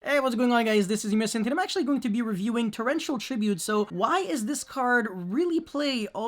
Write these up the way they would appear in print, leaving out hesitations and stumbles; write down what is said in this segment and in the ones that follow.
Hey, what's going on, guys? This is Emis, and today I'm actually going to be reviewing Torrential Tribute. So why is this card really played all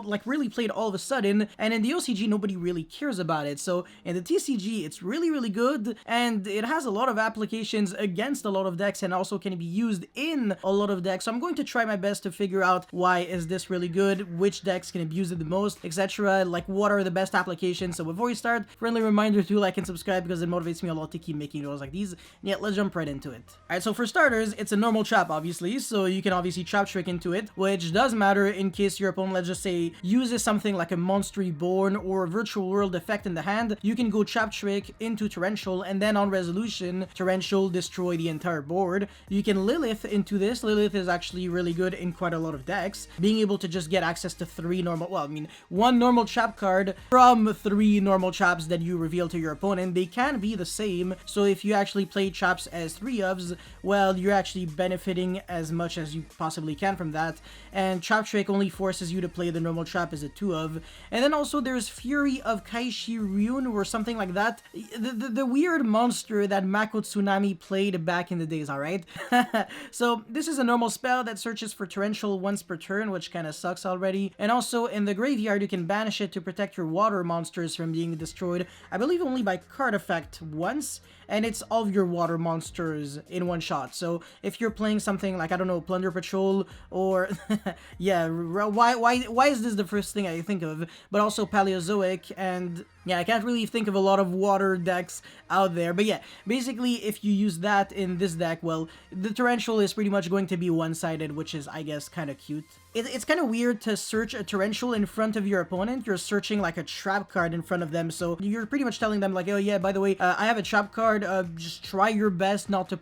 of a sudden, and in the OCG nobody really cares about it? So in the TCG it's really good, and it has a lot of applications against a lot of decks and also can be used in a lot of decks. So I'm going to try my best to figure out why is this really good, which decks can abuse it the most, etc. Like what are the best applications. So before we start, friendly reminder to like and subscribe because it motivates me a lot to keep making videos like these. Yeah, let's jump right into it. Alright, so for starters, it's a normal trap, obviously, so you can obviously trap trick into it, which does matter in case your opponent, let's just say, uses something like a Monster Reborn or a Virtual World effect in the hand. You can go trap trick into Torrential, and then on resolution, Torrential destroy the entire board. You can Lilith into this. Lilith is actually really good in quite a lot of decks, being able to just get access to one normal trap card from 3 normal traps that you reveal to your opponent. They can be the same, so if you actually play traps as 3 ofs, well, you're actually benefiting as much as you possibly can from that. And Trap Trick only forces you to play the normal trap as a 2 of. And then also there's Fury of Kaishi Ryun or something like that. The weird monster that Mako Tsunami played back in the days, alright? So this is a normal spell that searches for Torrential once per turn, which kind of sucks already. And also in the graveyard you can banish it to protect your water monsters from being destroyed, I believe only by card effect once, and it's all of your water monsters in one shot. So if you're playing something like, I don't know, Plunder Patrol or yeah, why is this the first thing I think of? But also Paleozoic, and yeah, I can't really think of a lot of water decks out there. But yeah, basically if you use that in this deck, well, the Torrential is pretty much going to be one-sided, which is, I guess, kind of cute. It's kind of weird to search a Torrential in front of your opponent. You're searching like a trap card in front of them, so you're pretty much telling them like, oh yeah, by the way, I have a trap card, just try your best not to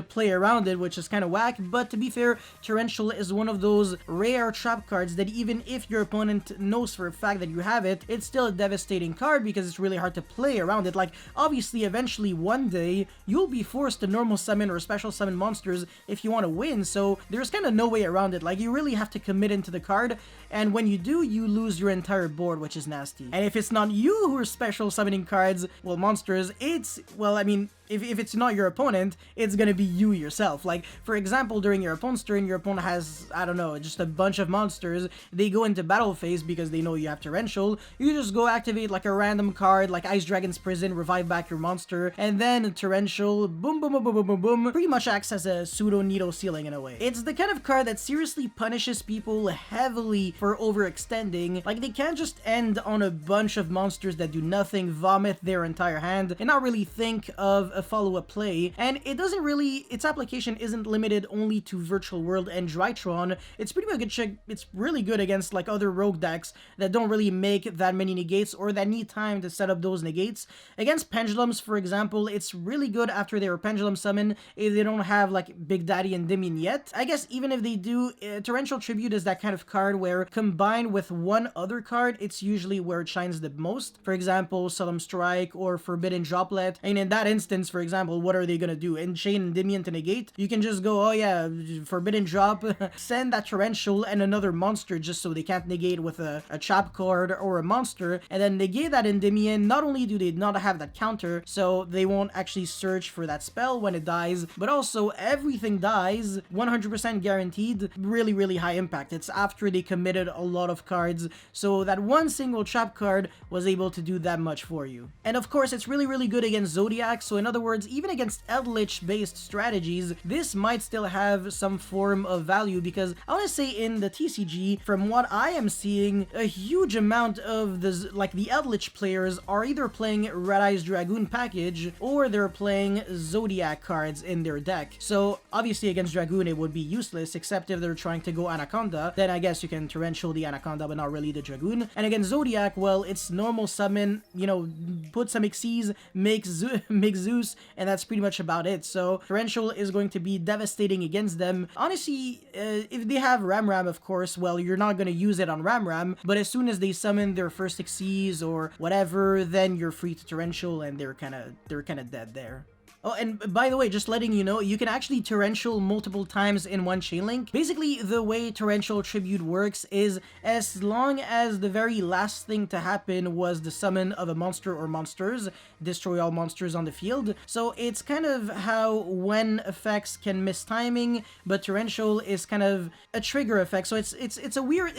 play around it, which is kind of whack. But to be fair, Torrential is one of those rare trap cards that even if your opponent knows for a fact that you have it, it's still a devastating card because it's really hard to play around it. Like, obviously, eventually, one day, you'll be forced to normal summon or special summon monsters if you want to win, so there's kind of no way around it. Like, you really have to commit into the card, and when you do, you lose your entire board, which is nasty. And if it's not you who are special summoning cards, well, monsters, it's, well, I mean, if it's not your opponent, it's gonna be you yourself. Like, for example, during your opponent's turn, your opponent has, I don't know, just a bunch of monsters. They go into battle phase because they know you have Torrential. You just go activate like a random card, like Ice Dragon's Prison, revive back your monster, and then Torrential, boom, boom, boom, boom, boom, boom, boom, pretty much acts as a pseudo Nido Ceiling in a way. It's the kind of card that seriously punishes people heavily for overextending. Like, they can't just end on a bunch of monsters that do nothing, vomit their entire hand, and not really think of a follow-up play. And it doesn't really, its application isn't limited only to Virtual World and Drytron. It's pretty much good. It's really good against like other rogue decks that don't really make that many negates or that need time to set up those negates. Against Pendulums, for example, it's really good after their Pendulum summon if they don't have like Big Daddy Endymion yet. I guess even if they do, Torrential Tribute is that kind of card where combined with one other card, it's usually where it shines the most. For example, Solemn Strike or Forbidden Droplet. And in that instance, for example, what are they gonna do? Enchain Endymion to negate? You can just go, oh yeah, Forbidden Drop, send that Torrential and another monster just so they can't negate with a trap card or a monster, and then negate that Endymion. Not only do they not have that counter, so they won't actually search for that spell when it dies, but also everything dies, 100% guaranteed, really high impact. It's after they committed a lot of cards, so that one single trap card was able to do that much for you. And of course, it's really good against Zodiac, so in other words, even against Eldritch based strategies, this might still have some form of value, because I want to say in the TCG, from what I am seeing, a huge amount of the Eldritch players are either playing Red Eyes Dragoon package or they're playing Zodiac cards in their deck. So obviously against Dragoon it would be useless, except if they're trying to go Anaconda, then I guess you can Torrential the Anaconda but not really the Dragoon. And against Zodiac, well, it's normal summon, you know, put some Xyz, make Zeus, and that's pretty much about it. So Torrential is going to be devastating against them. Honestly, if they have Ram, of course, well, you're not going to use it on Ram, but as soon as they summon their first Xyz or whatever, then you're free to Torrential and they're kind of dead there. Oh, and by the way, just letting you know, you can actually Torrential multiple times in one chain link. Basically, the way Torrential Tribute works is as long as the very last thing to happen was the summon of a monster or monsters, destroy all monsters on the field. So it's kind of how when effects can miss timing, but Torrential is kind of a trigger effect. So it's a weird,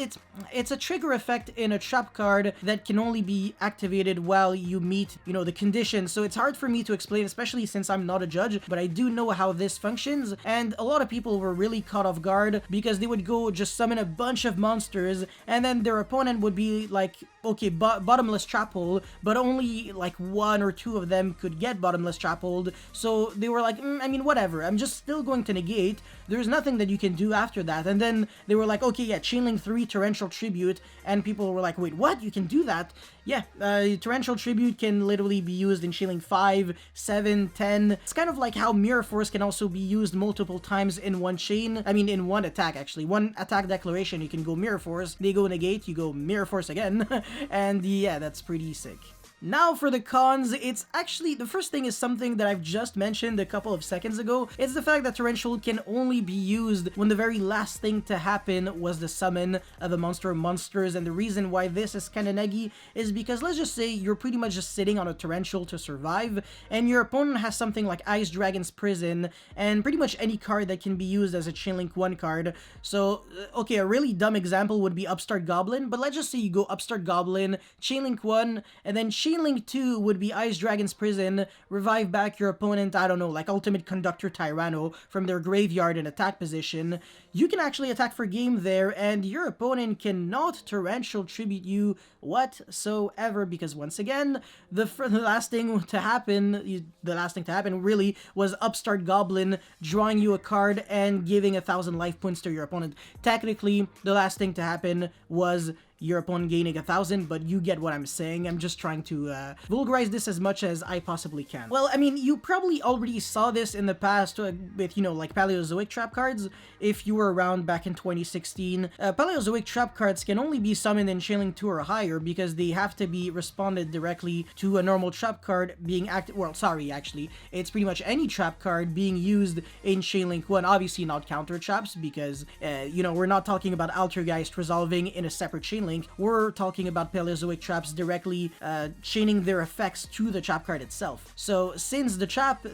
it's a trigger effect in a trap card that can only be activated while you meet, you know, the conditions. So it's hard for me to explain, especially since I'm not a judge, but I do know how this functions. And a lot of people were really caught off guard because they would go just summon a bunch of monsters and then their opponent would be like, okay, bottomless trap hole, but only like one or two of them could get bottomless trap hold. So they were like, I mean, whatever, I'm just still going to negate. There's nothing that you can do after that. And then they were like, okay, yeah, chainlink 3 Torrential Tribute, and people were like, wait, what? You can do that? Yeah, Torrential Tribute can literally be used in chainlink 5, 7, 10. It's kind of like how Mirror Force can also be used multiple times in one chain. I mean, in one attack, actually. One attack declaration, you can go Mirror Force, they go negate, you go Mirror Force again, and yeah, that's pretty sick. Now for the cons, it's actually, the first thing is something that I've just mentioned a couple of seconds ago. It's the fact that Torrential can only be used when the very last thing to happen was the summon of a monster or monsters, and the reason why this is kinda neggy is because let's just say you're pretty much just sitting on a Torrential to survive, and your opponent has something like Ice Dragon's Prison, and pretty much any card that can be used as a Chainlink 1 card. So, okay, a really dumb example would be Upstart Goblin, but let's just say you go Upstart Goblin, Chainlink 1, and then Chainlink 2 would be Ice Dragon's Prison, revive back your opponent, I don't know, like Ultimate Conductor Tyranno from their graveyard in attack position. You can actually attack for game there, and your opponent cannot Torrential Tribute you whatsoever, because once again, the last thing to happen really was Upstart Goblin drawing you a card and giving 1,000 life points to your opponent. Technically, the last thing to happen was your opponent gaining 1,000, but you get what I'm saying. I'm just trying to vulgarize this as much as I possibly can. Well, I mean, you probably already saw this in the past with, you know, like Paleozoic trap cards. If you were around back in 2016, Paleozoic trap cards can only be summoned in Chainlink 2 or higher because they have to be responded directly to a normal trap card being active. Well, sorry, actually, it's pretty much any trap card being used in Chainlink 1. Obviously not counter traps because, you know, we're not talking about Altergeist resolving in a separate chain link. We're talking about Paleozoic traps directly chaining their effects to the trap card itself. So since the trap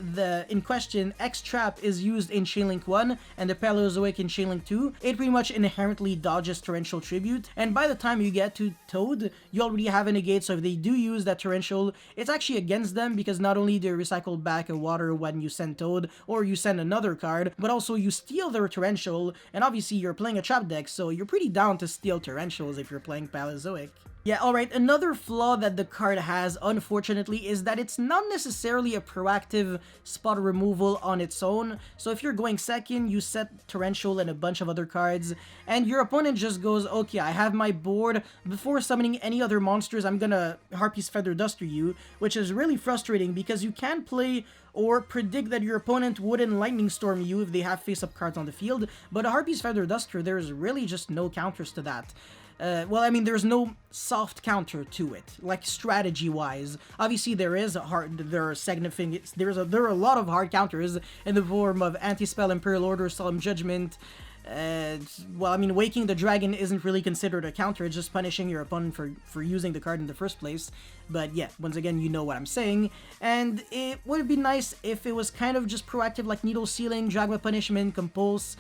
in question, X trap, is used in Chainlink 1 and the Paleozoic in Chainlink 2, it pretty much inherently dodges Torrential Tribute, and by the time you get to Toad, you already have a negate, so if they do use that Torrential, it's actually against them because not only do they recycle back a water when you send Toad or you send another card, but also you steal their Torrential, and obviously you're playing a trap deck, so you're pretty down to steal Torrentials if you're playing Paleozoic. Yeah, alright, another flaw that the card has, unfortunately, is that it's not necessarily a proactive spot removal on its own. So if you're going second, you set Torrential and a bunch of other cards, and your opponent just goes, okay, I have my board, before summoning any other monsters, I'm gonna Harpy's Feather Duster you, which is really frustrating because you can't play or predict that your opponent wouldn't Lightning Storm you if they have face-up cards on the field, but a Harpy's Feather Duster, there's really just no counters to that. Well, I mean, there's no soft counter to it, like strategy-wise. Obviously, there are a lot of hard counters in the form of Anti-Spell, Imperial Order, Solemn Judgment. Well, I mean, Waking the Dragon isn't really considered a counter, it's just punishing your opponent for using the card in the first place. But yeah, once again, you know what I'm saying. And it would be nice if it was kind of just proactive, like Needle Sealing, Dragma Punishment, Compulse,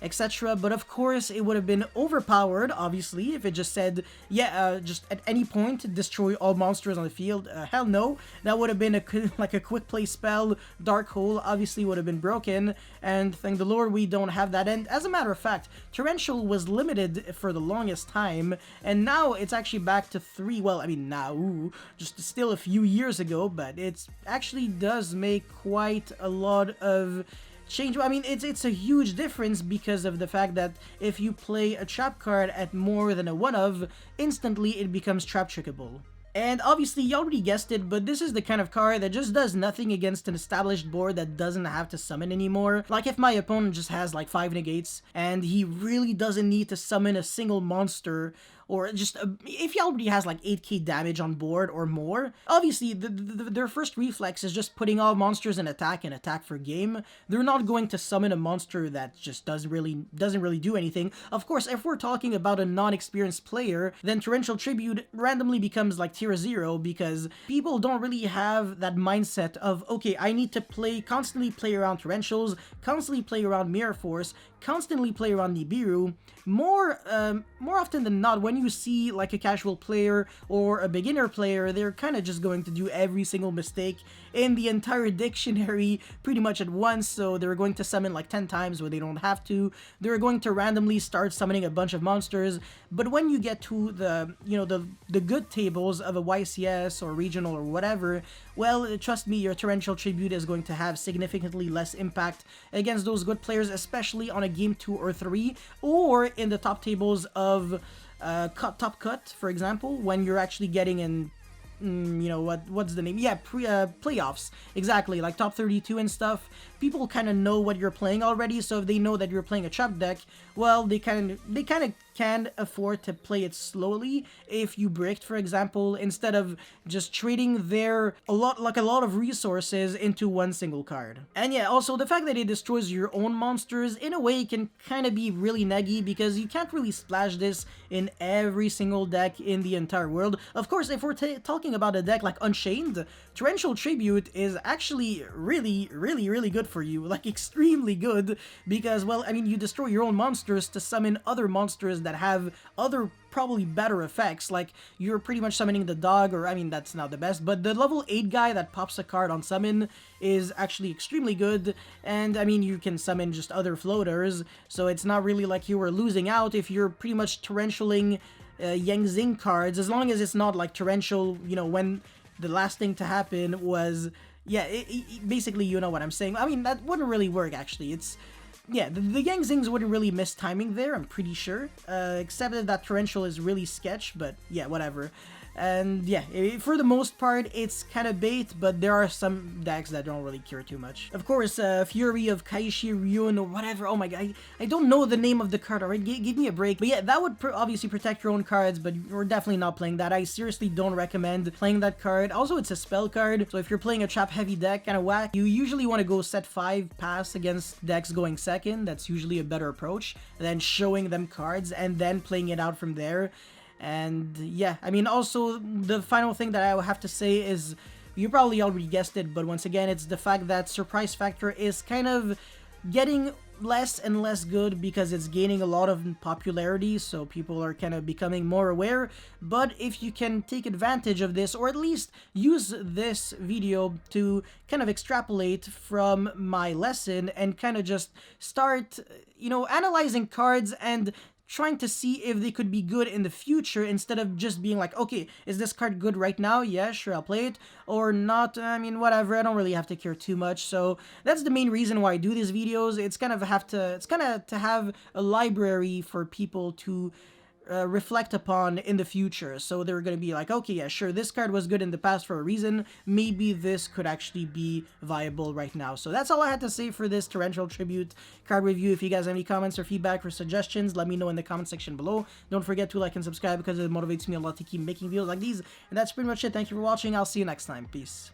etc. But of course, it would have been overpowered, obviously, if it just said, yeah, just at any point, destroy all monsters on the field. Hell no. That would have been like a quick play spell. Dark Hole obviously would have been broken, and thank the Lord we don't have that. And as a matter of fact, Torrential was limited for the longest time, and now it's actually back to 3. Well, I mean, now, just still a few years ago, but it actually does make quite a lot of change. I mean, it's a huge difference because of the fact that if you play a trap card at more than a 1-of, instantly it becomes trap trickable. And obviously, you already guessed it, but this is the kind of card that just does nothing against an established board that doesn't have to summon anymore. Like if my opponent just has like 5 negates, and he really doesn't need to summon a single monster or just if he already has like 8k damage on board or more, obviously their first reflex is just putting all monsters in attack and attack for game. They're not going to summon a monster that just doesn't really do anything. Of course, if we're talking about a non-experienced player, then Torrential Tribute randomly becomes like tier 0 because people don't really have that mindset of, okay, I need to constantly play around Torrentials, constantly play around Mirror Force, constantly play around Nibiru. More often than not, when you see like a casual player or a beginner player, they're kind of just going to do every single mistake in the entire dictionary pretty much at once. So they're going to summon like 10 times where they don't have to. They're going to randomly start summoning a bunch of monsters. But when you get to the, you know, the good tables of a YCS or regional or whatever, well, trust me, your Torrential Tribute is going to have significantly less impact against those good players, especially on a game 2 or 3, or in the top tables of Top Cut, for example, when you're actually getting in, you know, what's the name? Yeah, playoffs. Exactly, like top 32 and stuff. People kind of know what you're playing already, so if they know that you're playing a trap deck, well, they kind of can afford to play it slowly if you bricked, for example, instead of just trading a lot of resources into one single card. And yeah, also the fact that it destroys your own monsters in a way can kind of be really neggy because you can't really splash this in every single deck in the entire world. Of course, if we're talking about a deck like Unchained, Torrential Tribute is actually really good for you, like extremely good, because, well, I mean, you destroy your own monsters to summon other monsters that have other probably better effects. Like, you're pretty much summoning the dog, or I mean, that's not the best, but the level 8 guy that pops a card on summon is actually extremely good, and I mean, you can summon just other floaters, so it's not really like you were losing out if you're pretty much torrentialing Yang Zing cards, as long as it's not like torrential, you know, when the last thing to happen was, yeah, basically, you know what I'm saying. I mean, that wouldn't really work, actually. It's, yeah, the Yang Zings wouldn't really miss timing there, I'm pretty sure. Except that Torrential is really sketch, but yeah, whatever. And yeah, for the most part, it's kind of bait, but there are some decks that don't really care too much. Of course, Fury of Kaishi Ryun or whatever. Oh my god, I don't know the name of the card, alright? Give me a break. But yeah, that would obviously protect your own cards, but we're definitely not playing that. I seriously don't recommend playing that card. Also, it's a spell card, so if you're playing a trap-heavy deck, kind of whack, you usually want to go set 5 pass against decks going second. That's usually a better approach than showing them cards and then playing it out from there. And yeah, I mean, also the final thing that I will have to say is, you probably already guessed it, but once again, it's the fact that Surprise Factor is kind of getting less and less good because it's gaining a lot of popularity, so people are kind of becoming more aware. But if you can take advantage of this, or at least use this video to kind of extrapolate from my lesson and kind of just start, you know, analyzing cards and trying to see if they could be good in the future, instead of just being like, okay, is this card good right now? Yeah, sure, I'll play it. Or not, I mean, whatever, I don't really have to care too much. So that's the main reason why I do these videos. It's kind of to have a library for people to reflect upon in the future. So they're going to be like, okay, yeah, sure, this card was good in the past for a reason. Maybe this could actually be viable right now. So that's all I had to say for this Torrential Tribute card review. If you guys have any comments or feedback or suggestions, let me know in the comment section below. Don't forget to like and subscribe because it motivates me a lot to keep making videos like these. And that's pretty much it. Thank you for watching. I'll see you next time. Peace.